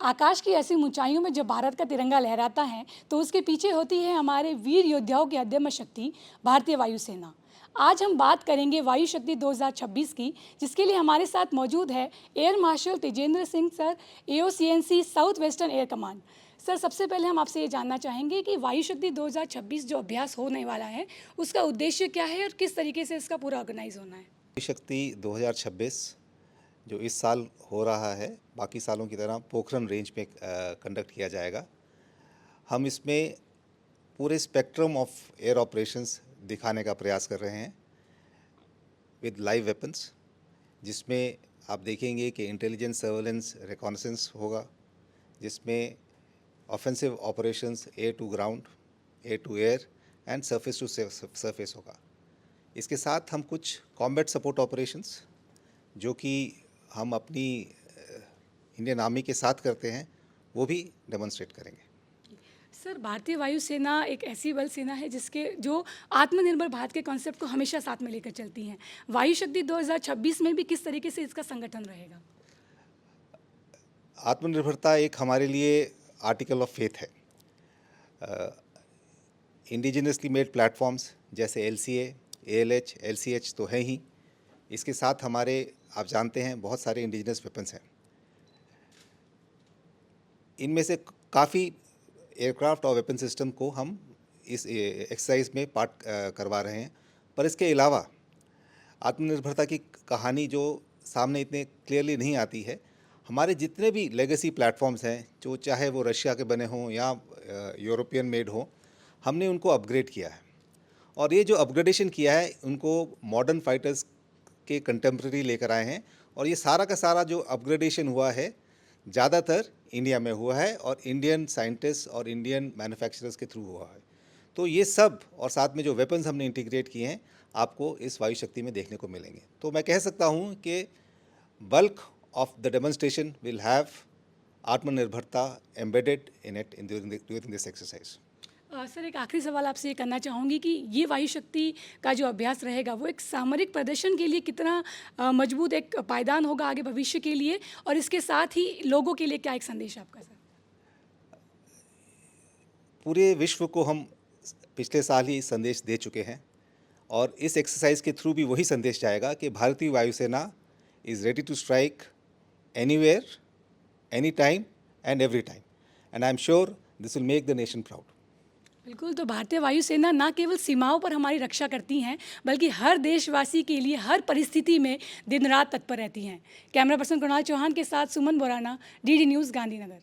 आकाश की ऐसी ऊंचाइयों में जब भारत का तिरंगा लहराता है तो उसके पीछे होती है हमारे वीर योद्धाओं की अदम्य शक्ति, भारतीय वायुसेना। आज हम बात करेंगे वायु शक्ति 2026 की, जिसके लिए हमारे साथ मौजूद है air marshal Tejendra Singh sir, AOCNC south western air command. Sir, सबसे पहले हम आपसे ये जानना चाहेंगे कि वायु शक्ति 2026 जो अभ्यास होने वाला है उसका उद्देश्य क्या है और किस तरीके से इसका पूरा ऑर्गेनाइज होना है। वायु शक्ति 2026 जो इस साल हो रहा है, बाकी सालों की तरह पोखरन रेंज में कंडक्ट किया जाएगा। हम इसमें पूरे स्पेक्ट्रम ऑफ एयर ऑपरेशंस दिखाने का प्रयास कर रहे हैं विद लाइव वेपन्स, जिसमें आप देखेंगे कि इंटेलिजेंस, सर्वेलेंस, रिकॉनेसेंस होगा, जिसमें offensive operations air to ground, air to air and surface to surface होगा। इसके साथ हम कुछ कॉम्बैट सपोर्ट ऑपरेशंस जो कि हम अपनी इंडियन आर्मी के साथ करते हैं वो भी डेमोन्स्ट्रेट करेंगे। सर, भारतीय वायुसेना एक ऐसी बल सेना है जो आत्मनिर्भर भारत के कॉन्सेप्ट को हमेशा साथ में लेकर चलती हैं। वायु शक्ति 2026 में भी किस तरीके से इसका संगठन रहेगा? आत्मनिर्भरता एक हमारे लिए आर्टिकल ऑफ फेथ है। इंडिजिनसली मेड प्लेटफॉर्म्स जैसे LCA, ALH, LCH तो हैं ही। इसके साथ हमारे, आप जानते हैं, बहुत सारे इंडिजिनस वेपन्स हैं। इनमें से काफ़ी एयरक्राफ्ट और वेपन सिस्टम को हम इस एक्सरसाइज में पार्ट करवा रहे हैं। पर इसके अलावा आत्मनिर्भरता की कहानी जो सामने इतने क्लियरली नहीं आती है, हमारे जितने भी लेगेसी प्लेटफॉर्म्स हैं, जो चाहे वो रशिया के बने हों या यूरोपियन मेड हों, हमने उनको अपग्रेड किया है। और ये जो अपग्रेडेशन किया है, उनको मॉडर्न फाइटर्स के कंटेम्प्रेरी लेकर आए हैं। और ये सारा का सारा जो अपग्रेडेशन हुआ है, ज़्यादातर इंडिया में हुआ है और इंडियन साइंटिस्ट और इंडियन मैन्युफैक्चरर्स के थ्रू हुआ है। तो ये सब और साथ में जो वेपन्स हमने इंटीग्रेट किए हैं, आपको इस वायु शक्ति में देखने को मिलेंगे। तो मैं कह सकता हूँ कि bulk of the demonstration will have आत्मनिर्भरता embedded in it during this exercise. Sir, एक आखिरी सवाल आपसे ये करना चाहूँगी कि ये वायु शक्ति का जो अभ्यास रहेगा वो एक सामरिक प्रदर्शन के लिए कितना मजबूत एक पायदान होगा आगे भविष्य के लिए, और इसके साथ ही लोगों के लिए क्या एक संदेश है आपका? सर, पूरे विश्व को हम पिछले साल ही संदेश दे चुके हैं और इस एक्सरसाइज के थ्रू भी वही संदेश जाएगा कि भारतीय वायुसेना is ready to strike anywhere, any time and every time, and I am sure this will make the nation proud. बिल्कुल। तो भारतीय वायुसेना न केवल सीमाओं पर हमारी रक्षा करती हैं, बल्कि हर देशवासी के लिए हर परिस्थिति में दिन रात तत्पर रहती हैं। कैमरा पर्सन कुणाल चौहान के साथ सुमन बोराना, DD न्यूज़, गांधीनगर।